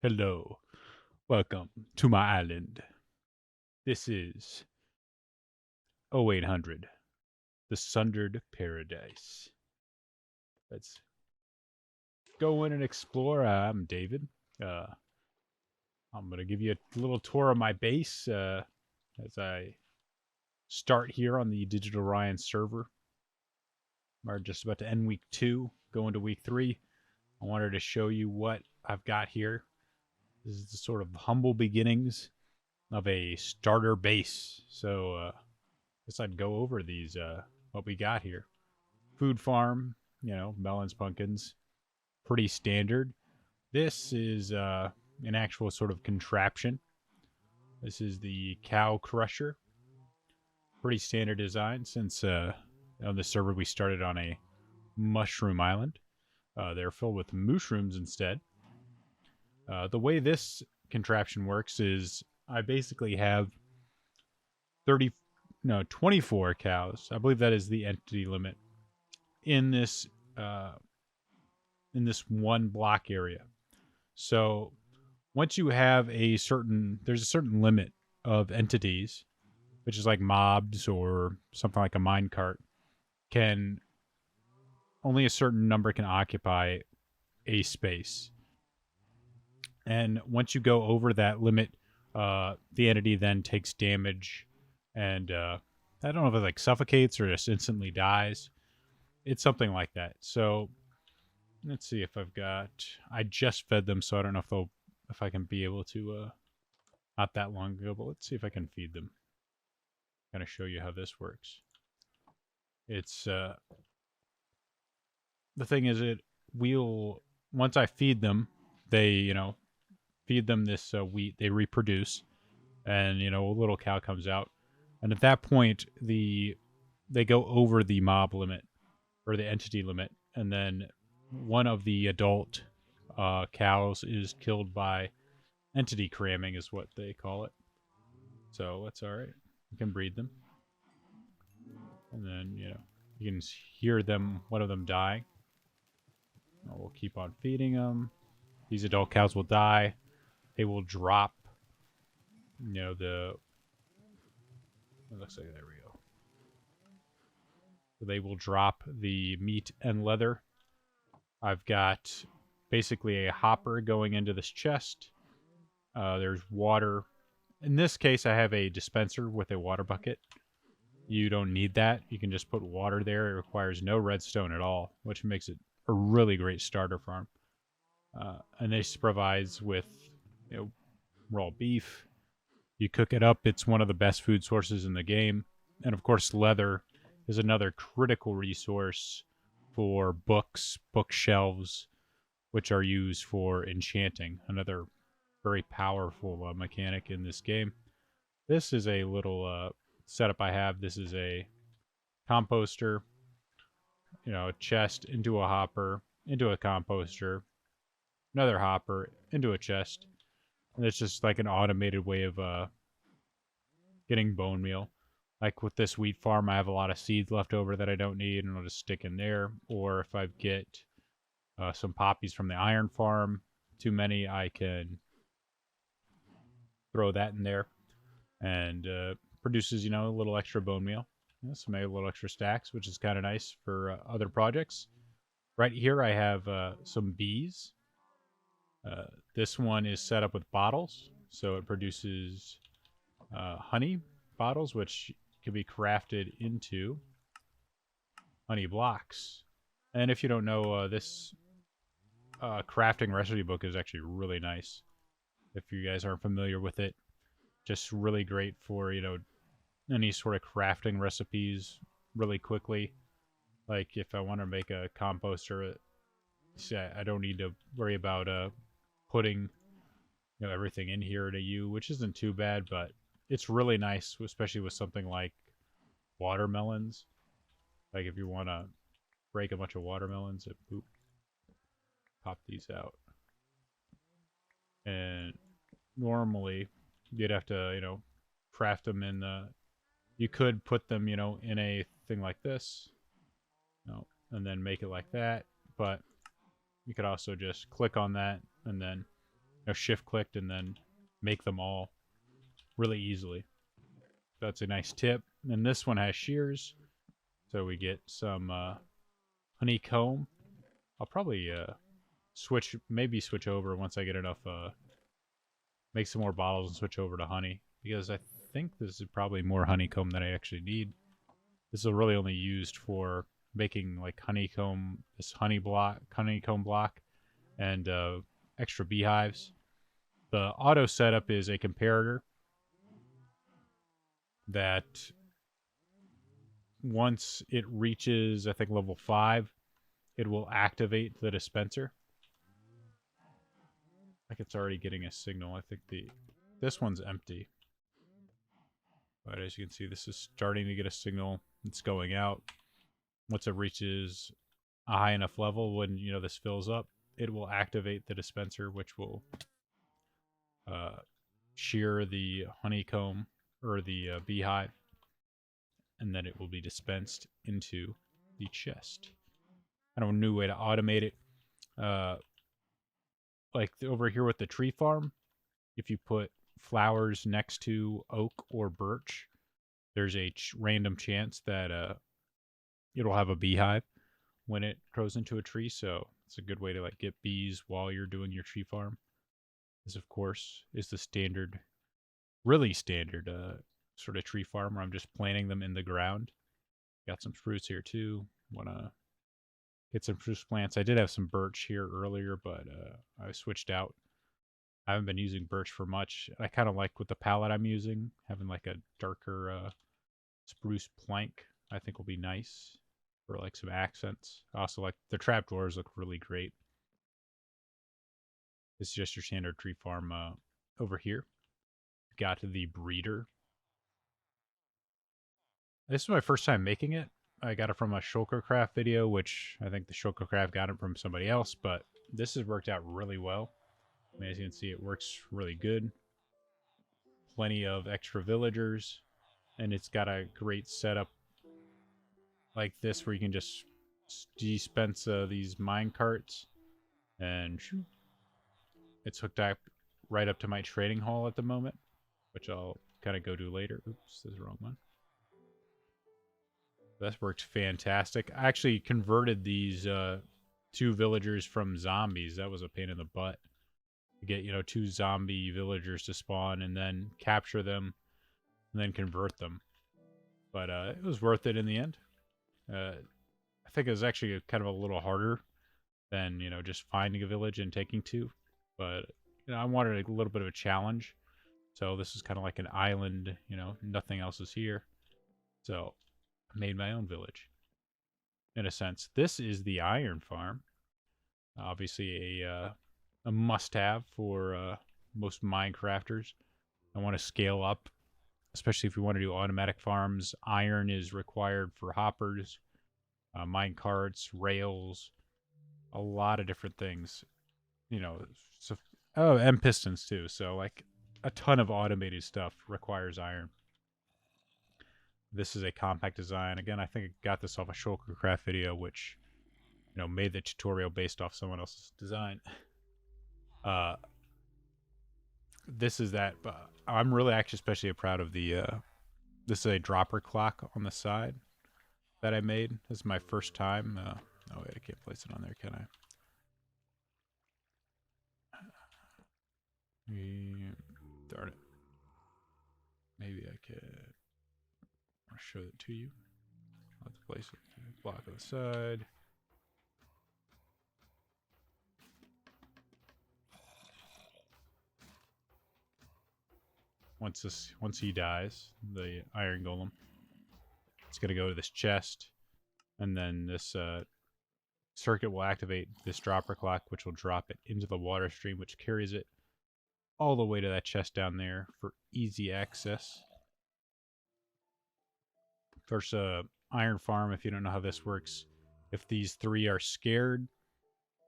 Hello, welcome to my island. This is 0800, the Sundered Paradise. Let's go in and explore. I'm David. Uh, I'm going to give you a little tour of my base as I start here on the Digital Rian server. We're just about to end week 2, go into week 3. I wanted to show you what I've got here. This is the sort of humble beginnings of a starter base. So, guess I'd go over these what we got here. Food farm, melons, pumpkins, pretty standard. This is an actual sort of contraption. This is the cow crusher. Pretty standard design since on the server we started on a mushroom island. They're filled with mushrooms instead. The way this contraption works is I basically have 30 no 24 cows. I believe that is the entity limit in this uh, one block area. So once you have there's a certain limit of entities, which is like mobs or something like a minecart, can only a certain number can occupy a space. And once you go over that limit, the entity then takes damage, and I don't know if it like suffocates or just instantly dies. It's something like that. So let's see if I've got. I just fed them, so I don't know if I can be able to. Not that long ago, but let's see if I can feed them. Kind of show you how this works. It's the thing is it will once I feed them, they feed them this wheat, they reproduce, and a little cow comes out, and at that point they go over the mob limit or the entity limit, and then one of the adult cows is killed by entity cramming, is what they call it. So that's all right. You can breed them, and then you can hear one of them dying. We'll keep on feeding them. These adult cows will die. They will drop. It looks like there we go. So they will drop the meat and leather. I've got basically a hopper going into this chest. There's water. In this case, I have a dispenser with a water bucket. You don't need that. You can just put water there. It requires no redstone at all, which makes it a really great starter farm. And this provides with raw beef. You cook it up. It's one of the best food sources in the game. And of course, leather is another critical resource for books, bookshelves, which are used for enchanting. Another very powerful mechanic in this game. This is a little setup I have. This is a composter, a chest into a hopper, into a composter, another hopper, into a chest. And it's just like an automated way of getting bone meal. Like with this wheat farm, I have a lot of seeds left over that I don't need, and I'll just stick in there. Or if I get some poppies from the iron farm, too many, I can throw that in there, and produces a little extra bone meal. So maybe a little extra stacks, which is kind of nice for other projects. Right here, I have some bees. This one is set up with bottles, so it produces honey bottles, which can be crafted into honey blocks. And if you don't know, this crafting recipe book is actually really nice. If you guys aren't familiar with it, just really great for any sort of crafting recipes really quickly. Like if I want to make a composter, I don't need to worry about putting everything in here to you, which isn't too bad, but it's really nice, especially with something like watermelons. Like if you want to break a bunch of watermelons, boop, pop these out. And normally you'd have to, craft them in the. You could put them, in a thing like this, and then make it like that. But you could also just click on that and then shift clicked and then make them all really easily. That's a nice tip. And this one has shears, so we get some honeycomb. I'll probably switch over once I get enough. Make some more bottles and switch over to honey, because I think this is probably more honeycomb than I actually need. This is really only used for making like honeycomb, this honeycomb block, and extra beehives. The auto setup is a comparator that once it reaches, I think, level 5, it will activate the dispenser. Like it's already getting a signal. I think this one's empty. But as you can see, this is starting to get a signal. It's going out. Once it reaches a high enough level, when this fills up, it will activate the dispenser, which will shear the honeycomb or the beehive, and then it will be dispensed into the chest. I don't know a new way to automate it. Like over here with the tree farm, if you put flowers next to oak or birch, there's a random chance that it'll have a beehive when it grows into a tree. So it's a good way to like get bees while you're doing your tree farm. This, of course, is the standard, really standard sort of tree farm where I'm just planting them in the ground. Got some spruce here too. Want to get some spruce plants. I did have some birch here earlier, but I switched out. I haven't been using birch for much. I kind of like with the palette I'm using, having like a darker spruce plank, I think will be nice for like some accents. I also like the trapdoors, look really great. This is just your standard tree farm over here. Got the breeder. This is my first time making it. I got it from a Shulkercraft video, which I think the Shulkercraft got it from somebody else, but this has worked out really well. I mean, as you can see, it works really good. Plenty of extra villagers, and it's got a great setup like this where you can just dispense these mine carts, and it's hooked up right up to my trading hall at the moment, which I'll kind of go to later. Oops, this is the wrong one. That worked fantastic. I actually converted these 2 villagers from zombies. That was a pain in the butt to get 2 zombie villagers to spawn and then capture them and then convert them. But it was worth it in the end. I think it was actually kind of a little harder than just finding a village and taking 2. But I wanted a little bit of a challenge, so this is kind of like an island. Nothing else is here, so I made my own village. In a sense, this is the iron farm. Obviously, a must-have for most Minecrafters. I want to scale up, especially if you want to do automatic farms. Iron is required for hoppers, mine carts, rails, a lot of different things. So, and pistons too. So like a ton of automated stuff requires iron. This is a compact design. Again, I think I got this off a Shulkercraft video, which made the tutorial based off someone else's design. This is that. I'm really actually especially proud of the. This is a dropper clock on the side that I made. This is my first time. Oh wait, I can't place it on there, can I? Darn it. Maybe I could. I'll show it to you. I'll have to place it. Block on the side. Once he dies, the iron golem, it's gonna go to this chest, and then this circuit will activate this dropper clock, which will drop it into the water stream, which carries it all the way to that chest down there for easy access. First, iron farm, if you don't know how this works, if these 3 are scared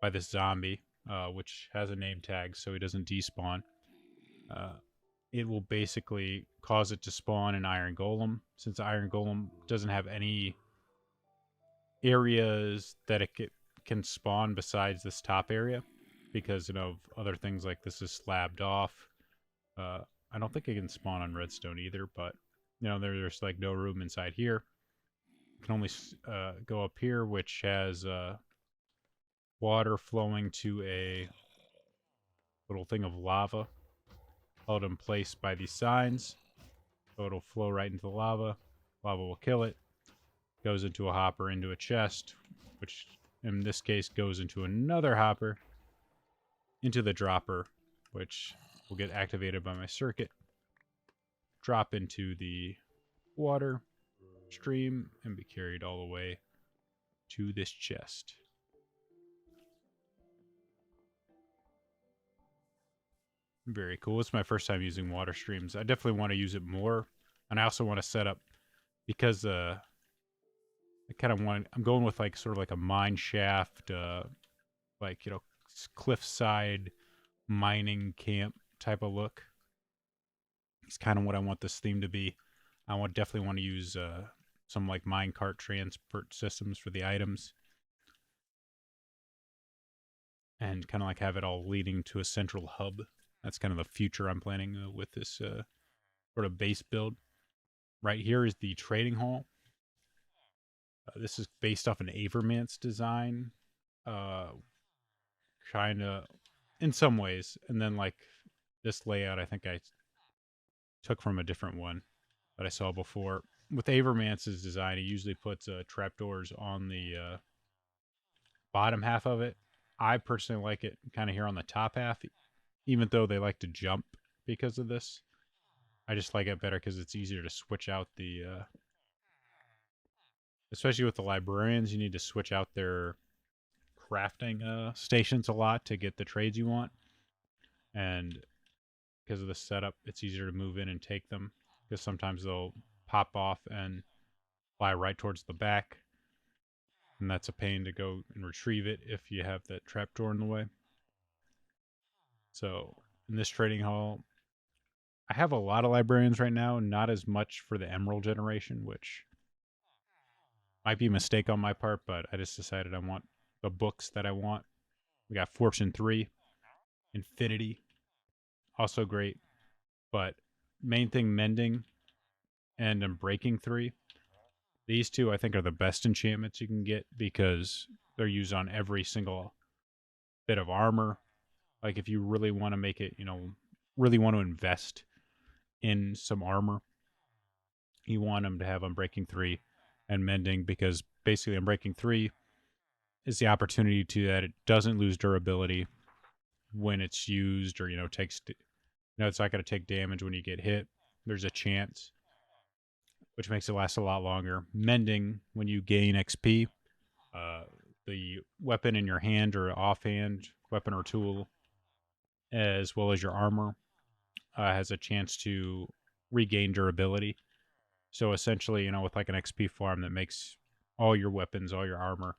by this zombie, which has a name tag so he doesn't despawn, it will basically cause it to spawn an iron golem. Since the iron golem doesn't have any areas that it can spawn besides this top area, because, of other things like this is slabbed off. I don't think it can spawn on redstone either, but, there's like no room inside here. You can only go up here, which has water flowing to a little thing of lava held in place by these signs. So it'll flow right into the lava. Lava will kill it. Goes into a hopper, into a chest, which in this case goes into another hopper, into the dropper, which will get activated by my circuit. Drop into the water stream and be carried all the way to this chest. Very cool. It's my first time using water streams. I definitely want to use it more. And I also want to set up, because I kind of I'm going with like sort of like a mine shaft, like, cliffside mining camp type of look. It's kind of what I want this theme to be. I definitely want to use some like minecart transport systems for the items. And kind of like have it all leading to a central hub. That's kind of the future I'm planning with this sort of base build. Right here is the trading hall. This is based off an Avermance design. Kind of, in some ways. And then like this layout, I think I took from a different one that I saw before. With Avermance's design, he usually puts trapdoors on the bottom half of it. I personally like it kind of here on the top half, even though they like to jump because of this. I just like it better because it's easier to switch out the... especially with the librarians, you need to switch out their crafting stations a lot to get the trades you want. And because of the setup, it's easier to move in and take them, because sometimes they'll pop off and fly right towards the back. And that's a pain to go and retrieve it if you have that trapdoor in the way. So in this trading hall, I have a lot of librarians right now, not as much for the emerald generation, which might be a mistake on my part, but I just decided I want the books that I want. We got Fortune 3, Infinity, also great, but main thing, Mending, and Breaking 3. These two, I think, are the best enchantments you can get because they're used on every single bit of armor. Like, if you really want to make it, really want to invest in some armor, you want them to have Unbreaking 3 and Mending, because basically Unbreaking 3 is the opportunity to that it doesn't lose durability when it's used, or, takes, it's not going to take damage when you get hit. There's a chance, which makes it last a lot longer. Mending, when you gain XP, the weapon in your hand or offhand, weapon or tool, as well as your armor, has a chance to regain durability. So essentially, with like an XP farm that makes all your weapons, all your armor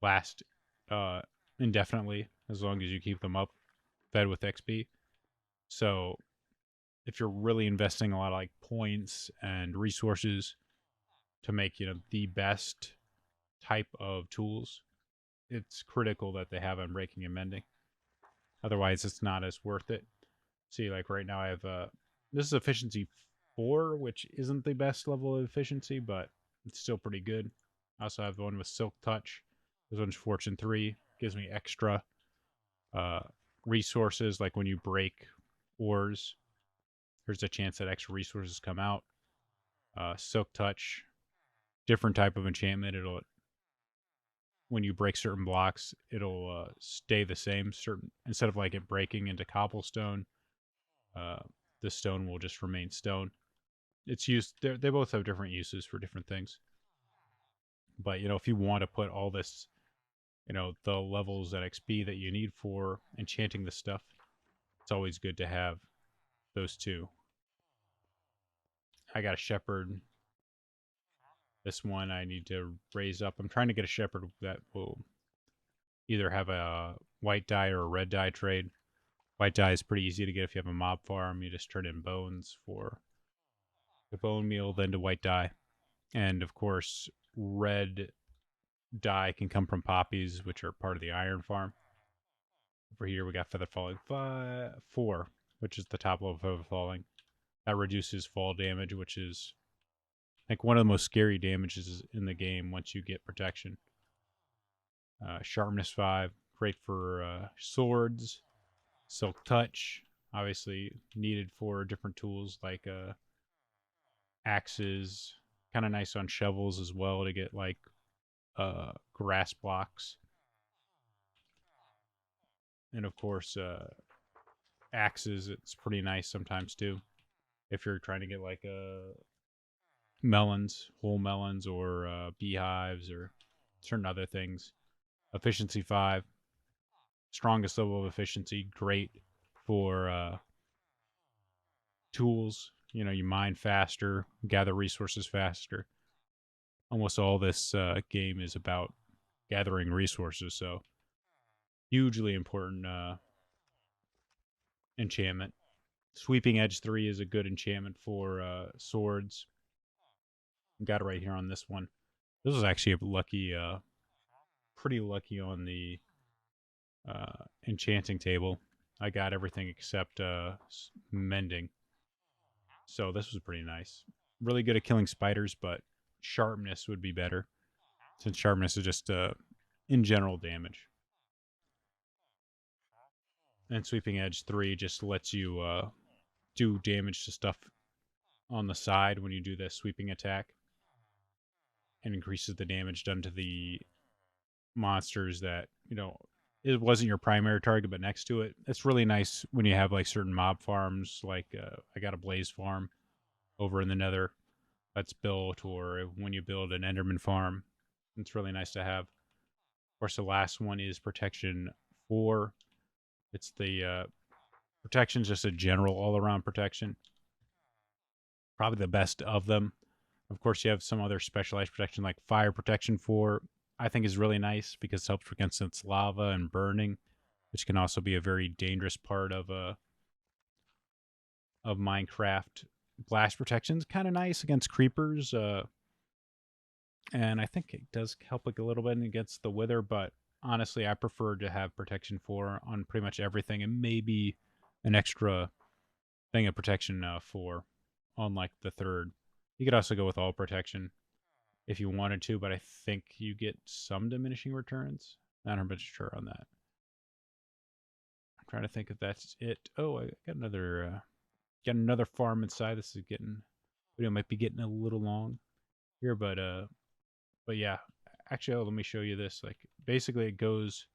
last indefinitely, as long as you keep them up, fed with XP. So if you're really investing a lot of like points and resources to make, the best type of tools, it's critical that they have Unbreaking and Mending. Otherwise, it's not as worth it. See, like right now I have this is efficiency 4, which isn't the best level of efficiency, but it's still pretty good. I also have one with Silk Touch. This one's Fortune 3. Gives me extra resources, like when you break ores, there's a chance that extra resources come out. Silk Touch, different type of enchantment. When you break certain blocks, it'll stay the same. Instead of like it breaking into cobblestone, the stone will just remain stone. It's used. They both have different uses for different things. But if you want to put all this, the levels and XP that you need for enchanting the stuff, it's always good to have those two. I got a shepherd. This one I need to raise up. I'm trying to get a shepherd that will either have a white dye or a red dye trade. White dye is pretty easy to get if you have a mob farm. You just turn in bones for the bone meal, then to white dye. And of course, red dye can come from poppies, which are part of the iron farm. Over here we got Feather Falling 4, which is the top level of Feather Falling. That reduces fall damage, which is like one of the most scary damages in the game once you get protection. Sharpness 5, great for swords. Silk Touch, obviously needed for different tools like axes. Kind of nice on shovels as well to get like grass blocks. And of course, axes, it's pretty nice sometimes too. If you're trying to get like melons, whole melons, or beehives, or certain other things. Efficiency 5, strongest level of efficiency, great for tools. You know, you mine faster, gather resources faster. Almost all this game is about gathering resources, so hugely important enchantment. Sweeping Edge 3 is a good enchantment for swords. Got it right here on this one. This was actually a lucky, pretty lucky on the enchanting table. I got everything except Mending. So this was pretty nice. Really good at killing spiders, but sharpness would be better, since sharpness is just in general damage. And Sweeping Edge 3 just lets you do damage to stuff on the side when you do the sweeping attack, and increases the damage done to the monsters that, you know, it wasn't your primary target but next to it. It's really nice when you have like certain mob farms, like I got a blaze farm over in the nether that's built, or when you build an enderman farm, it's really nice to have. Of course, the last one is protection 4. It's the protection's just a general all-around protection, probably the best of them. Of course, you have some other specialized protection like fire protection 4. I think is really nice because it helps against lava and burning, which can also be a very dangerous part of Minecraft. Blast protection is kind of nice against creepers, and I think it does help like a little bit against the wither. But honestly, I prefer to have protection 4 on pretty much everything, and maybe an extra thing of protection 4 on like the third. You could also go with all protection if you wanted to, but I think you get some diminishing returns. Not 100% sure on that. I'm trying to think if that's it. Oh, I got another farm inside. This is getting, video might be getting a little long here, but yeah. Actually, let me show you this. Like basically, it goes,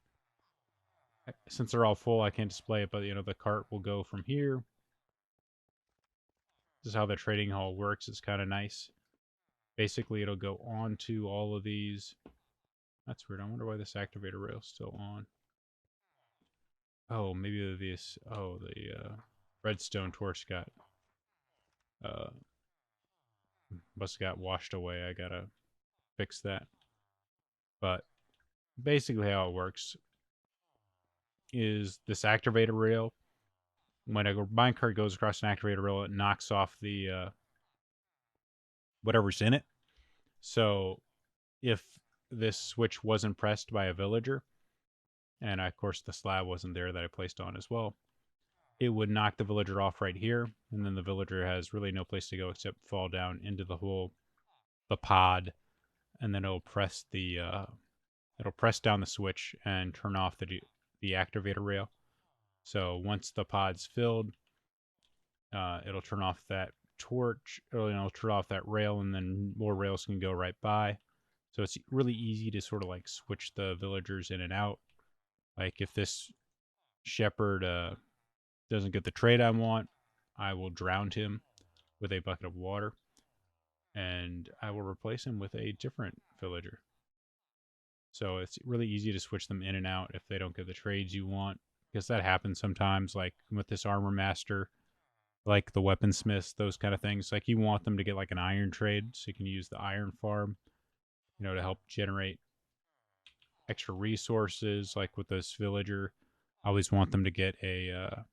since they're all full, I can't display it, but you know the cart will go from here. This is how the trading hall works. It's kind of nice. Basically, it'll go on to all of these. That's weird. I wonder why this activator rail is still on. Oh, maybe this. Oh, the redstone torch got must have got washed away. I gotta fix that. But basically, how it works is this activator rail. When a minecart goes across an activator rail, it knocks off the whatever's in it. So if this switch wasn't pressed by a villager, and of course the slab wasn't there that I placed on as well, it would knock the villager off right here, and then the villager has really no place to go except fall down into the pod, and then it'll press down the switch and turn off the activator rail. So once the pod's filled, it'll turn off that torch, or it'll turn off that rail, and then more rails can go right by. So it's really easy to sort of like switch the villagers in and out. Like if this shepherd doesn't get the trade I want, I will drown him with a bucket of water, and I will replace him with a different villager. So it's really easy to switch them in and out if they don't get the trades you want, because that happens sometimes, like with this armor master, like the weaponsmiths, those kind of things. Like you want them to get like an iron trade, so you can use the iron farm, you know, to help generate extra resources. Like with this villager, I always want them to get a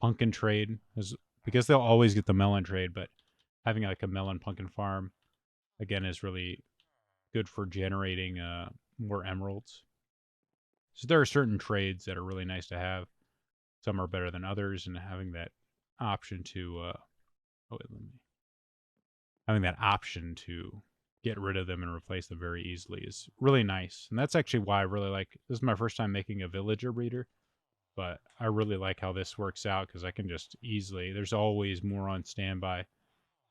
pumpkin trade, because they'll always get the melon trade, but having like a melon pumpkin farm again is really good for generating more emeralds. So there are certain trades that are really nice to have. Some are better than others, and having that option to having that option to get rid of them and replace them very easily is really nice. And that's actually why I really like this is my first time making a villager breeder, but I really like how this works out because I can just easily there's always more on standby.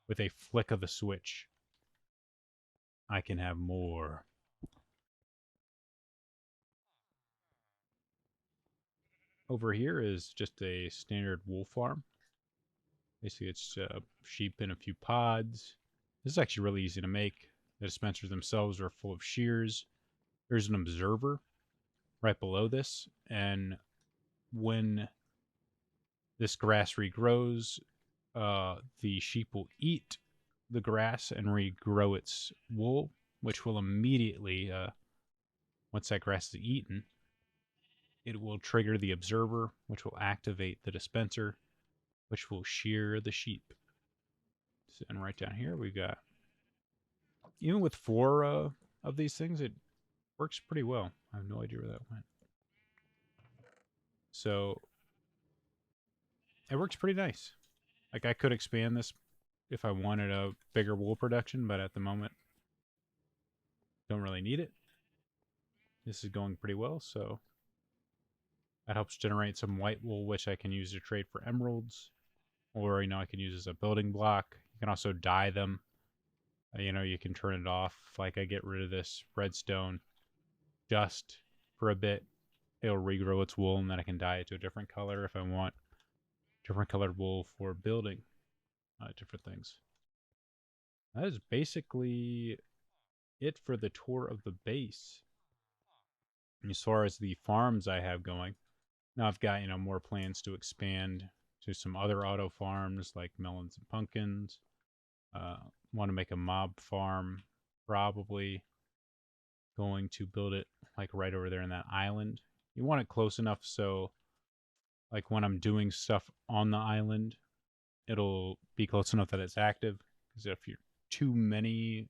With a flick of the switch, I can have more. Over here is just a standard wool farm. Basically, it's sheep in a few pods. This is actually really easy to make. The dispensers themselves are full of shears. There's an observer right below this, and when this grass regrows, the sheep will eat the grass and regrow its wool, which will immediately, once that grass is eaten, it will trigger the observer, which will activate the dispenser, which will shear the sheep. And right down here, we've got, even with 4 of these things, it works pretty well. I have no idea where that went. So it works pretty nice. Like, I could expand this if I wanted a bigger wool production, but at the moment, don't really need it. This is going pretty well, so that helps generate some white wool, which I can use to trade for emeralds, or, I can use as a building block. You can also dye them. You can turn it off. Like, I get rid of this redstone just for a bit. It'll regrow its wool, and then I can dye it to a different color if I want different colored wool for building different things. That is basically it for the tour of the base. As far as the farms I have going, now I've got, more plans to expand to some other auto farms like melons and pumpkins. Want to make a mob farm, probably going to build it like right over there in that island. You want it close enough so like when I'm doing stuff on the island, it'll be close enough that it's active. Because if you're too many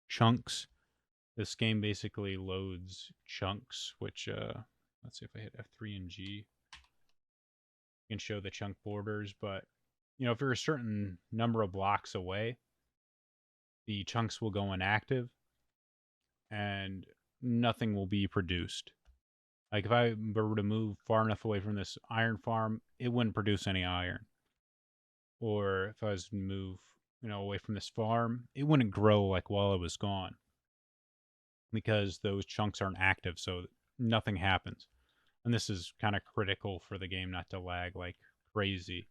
chunks, this game basically loads chunks, which let's see if I hit F3 and G. You can show the chunk borders, but if you're a certain number of blocks away, the chunks will go inactive and nothing will be produced. Like if I were to move far enough away from this iron farm, it wouldn't produce any iron. Or if I was to move, away from this farm, it wouldn't grow like while I was gone because those chunks aren't active, so nothing happens. And this is kind of critical for the game not to lag like crazy.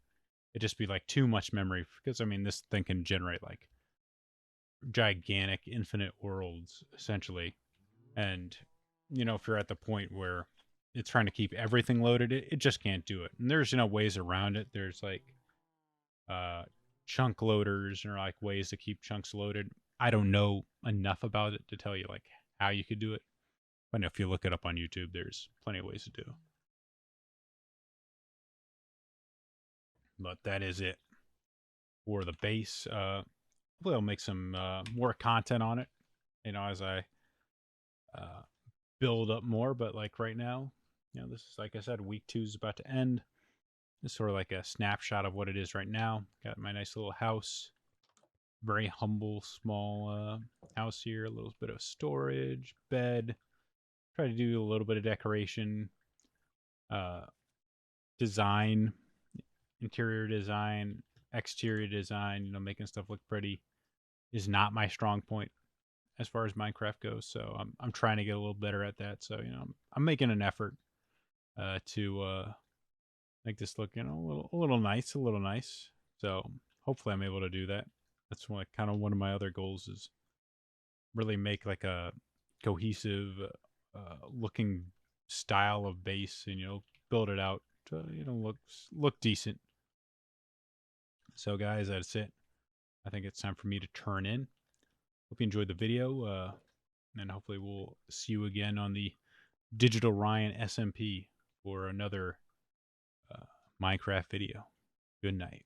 It'd just be like too much memory because this thing can generate like gigantic infinite worlds essentially. And if you're at the point where it's trying to keep everything loaded, it just can't do it. And there's ways around it. There's like chunk loaders or like ways to keep chunks loaded. I don't know enough about it to tell you like how you could do it. But if you look it up on YouTube, there's plenty of ways to do. But that is it for the base. Hopefully I'll make some more content on it, as I build up more. But like right now, this is, like I said, week 2 is about to end. It's sort of like a snapshot of what it is right now. Got my nice little house. Very humble, small house here. A little bit of storage, bed. Try to do a little bit of decoration. Design, interior design, exterior design, making stuff look pretty is not my strong point as far as Minecraft goes. So I'm trying to get a little better at that. So, I'm making an effort to make this look, a little nice. So hopefully I'm able to do that. That's kind of one of my other goals is really make like a cohesive looking style of base and, build it out to, look decent. So guys, that's it. I think it's time for me to turn in. Hope you enjoyed the video. And hopefully we'll see you again on the Digital Rian SMP for another Minecraft video. Good night.